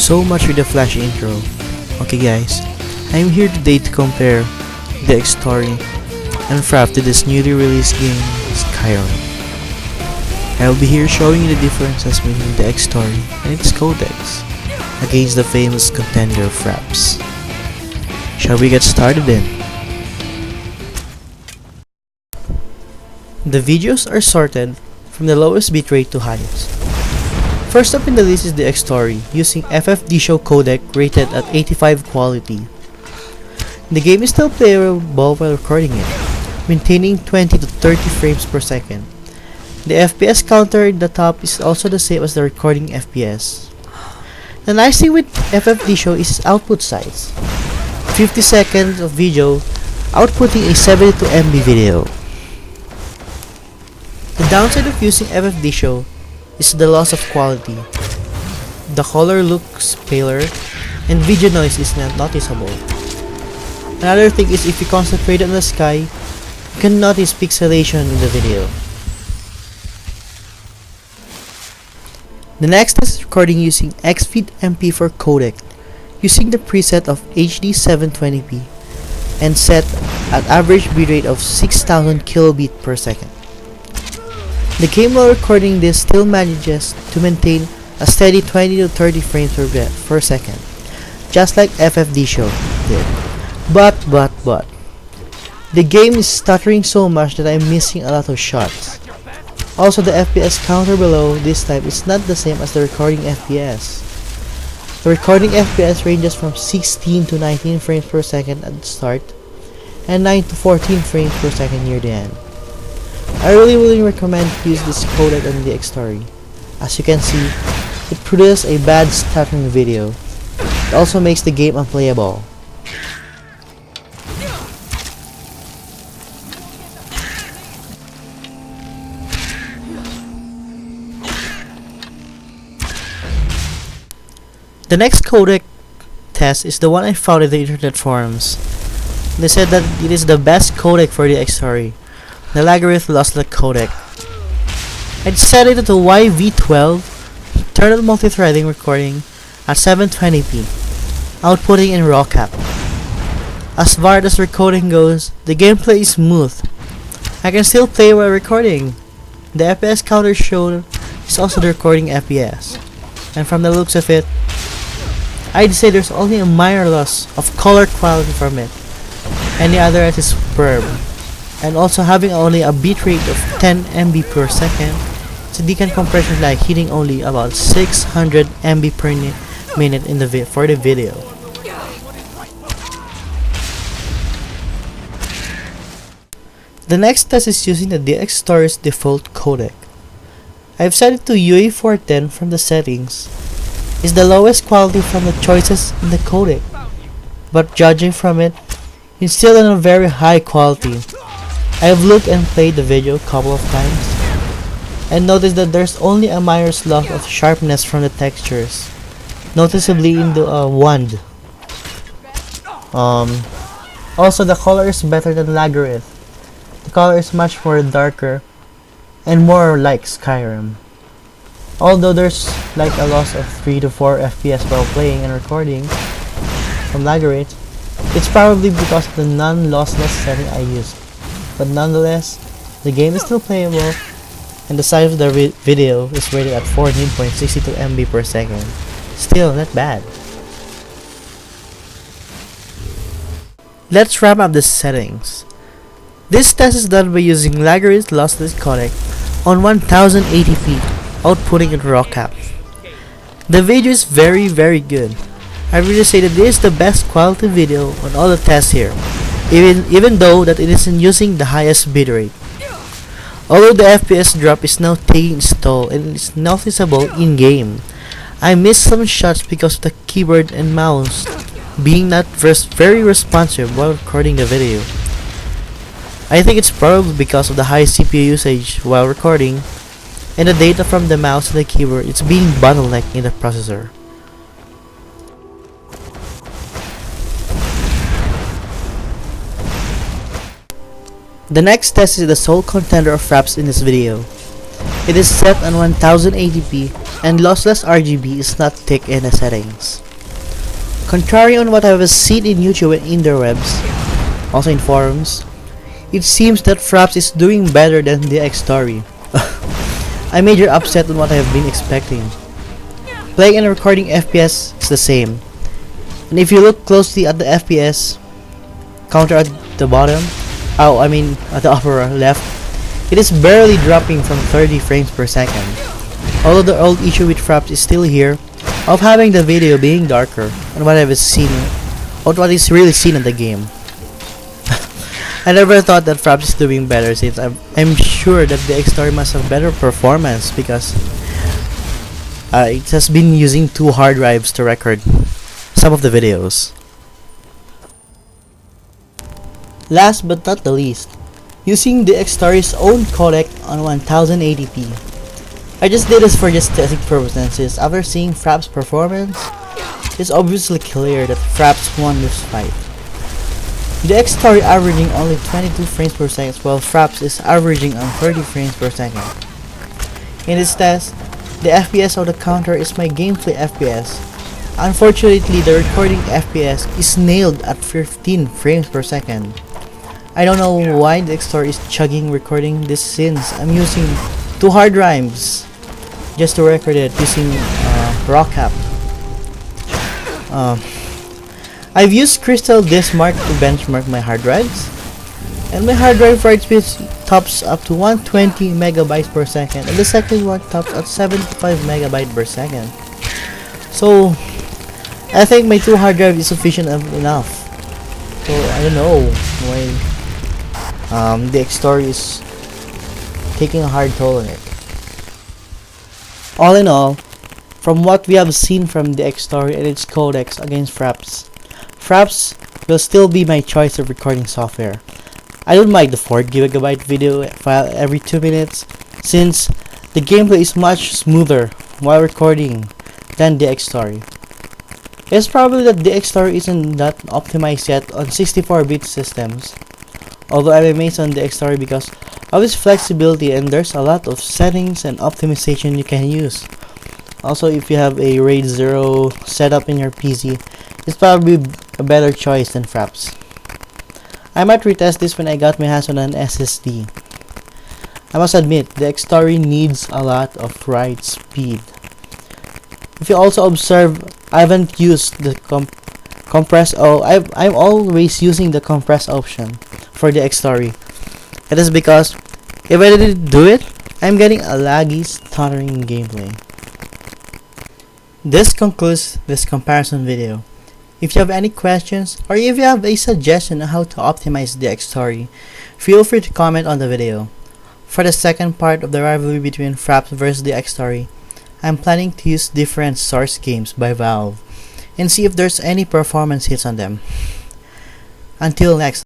so much with the flashy intro. Okay guys, I'm here today to compare Dxtory and Fraps to this newly released game, Skyrim. I'll be here showing you the differences between Dxtory and its codecs against the famous contender Fraps. Shall we get started then? The videos are sorted from the lowest bitrate to highest. First up in the list is Dxtory using ffdshow codec rated at 85 quality. The game is still playable while recording it, maintaining 20 to 30 frames per second. The FPS counter in the top is also the same as the recording FPS. The nice thing with ffdshow is its output size. 50 seconds of video outputting a 72 MB video. The downside of using ffdshow is the loss of quality. The color looks paler and video noise is not noticeable. Another thing is if you concentrate on the sky, you can notice pixelation in the video. The next is recording using XFeedMP4 codec using the preset of HD 720p and set at average bitrate of 6000 kilobit per second. The game while recording this still manages to maintain a steady 20 to 30 frames per second, just like ffdshow did. But, the game is stuttering so much that I'm missing a lot of shots. Also, the FPS counter below this time is not the same as the recording FPS. The recording FPS ranges from 16 to 19 frames per second at the start, and 9 to 14 frames per second near the end. I really wouldn't recommend to use this codec on Dxtory. As you can see, it produces a bad stuttering video. It also makes the game unplayable. The next codec test is the one I found in the internet forums. They said that it is the best codec for Dxtory. The Lagarith lossless codec. I'd set it to YV12, turn on multi-threading recording at 720p, outputting in raw cap. As far as recording goes, the gameplay is smooth. I can still play while recording. The FPS counter shown is also the recording FPS, and from the looks of it, I'd say there's only a minor loss of color quality from it. Any other is superb. And also having only a bitrate of 10 MB per second, it's a decent compression like hitting only about 600 MB per minute in for the video. The next test is using the Dxtory's default codec. I've set it to UE410 from the settings. It's the lowest quality from the choices in the codec, but judging from it, it's still in a very high quality. I've looked and played the video a couple of times and noticed that there's only a minor loss of sharpness from the textures, noticeably in the wand. Also, the color is better than Lagarith. The color is much more darker and more like Skyrim. Although there's like a loss of 3 to 4 FPS while playing and recording from Lagarith, it's probably because of the non-lossless setting I used. But nonetheless, the game is still playable, and the size of the video is rated at 14.62 MB per second. Still not bad. Let's wrap up the settings. This test is done by using Lagarith lossless codec on 1080p, outputting in raw cap. The video is very good. I really say that this is the best quality video on all the tests here. Even though that it isn't using the highest bitrate. Although the FPS drop is now taking its toll and it's noticeable in-game, I missed some shots because of the keyboard and mouse being not very responsive while recording the video. I think it's probably because of the high CPU usage while recording, and the data from the mouse and the keyboard is being bottlenecked in the processor. The next test is the sole contender of Fraps in this video. It is set on 1080p and lossless RGB is not thick in the settings. Contrary on what I have seen in YouTube and interwebs, also in forums, it seems that Fraps is doing better than the Dxtory. I major upset on what I have been expecting. Playing and recording FPS is the same. And if you look closely at the FPS counter at the bottom, at the upper left, it is barely dropping from 30 frames per second. Although the old issue with Fraps is still here, of having the video being darker and what I've seen, or what is really seen in the game. I never thought that Fraps is doing better, since I'm sure that the Dxtory must have better performance because it has been using 2 hard drives to record some of the videos. Last but not the least, using the Dxtory's own codec on 1080p. I just did this for just testing purposes, since after seeing Fraps' performance, it's obviously clear that Fraps won this fight. The Dxtory averaging only 22 frames per second, while Fraps is averaging on 30 frames per second. In this test, the FPS of the counter is my gameplay FPS. Unfortunately, the recording FPS is nailed at 15 frames per second. I don't know why the Dxtory is chugging recording this, since I'm using 2 hard drives just to record it using RawCap. I've used Crystal Disk Mark to benchmark my hard drives, and my hard drive write speed tops up to 120 megabytes per second, and the second one tops at 75 megabytes per second. So I think my 2 hard drive is sufficient enough. So I don't know why the Dxtory is taking a hard toll on it. All in all, from what we have seen from the Dxtory and its codecs against Fraps, Fraps will still be my choice of recording software. I don't mind the 4GB video file every 2 minutes, since the gameplay is much smoother while recording than the Dxtory. It's probably that the Dxtory isn't that optimized yet on 64-bit systems, although I'm amazed on the Dxtory because of its flexibility, and there's a lot of settings and optimization you can use. Also, if you have a RAID 0 setup in your PC, it's probably a better choice than Fraps. I might retest this when I got my hands on an SSD. I must admit, the Dxtory needs a lot of write speed. If you also observe, I haven't used the compress. I'm always using the compress option for the Dxtory. It is because if I didn't do it, I'm getting a laggy, stuttering gameplay. This concludes this comparison video. If you have any questions, or if you have a suggestion on how to optimize the Dxtory, feel free to comment on the video. For the second part of the rivalry between Fraps versus the Dxtory, I'm planning to use different source games by Valve and see if there's any performance hits on them. Until next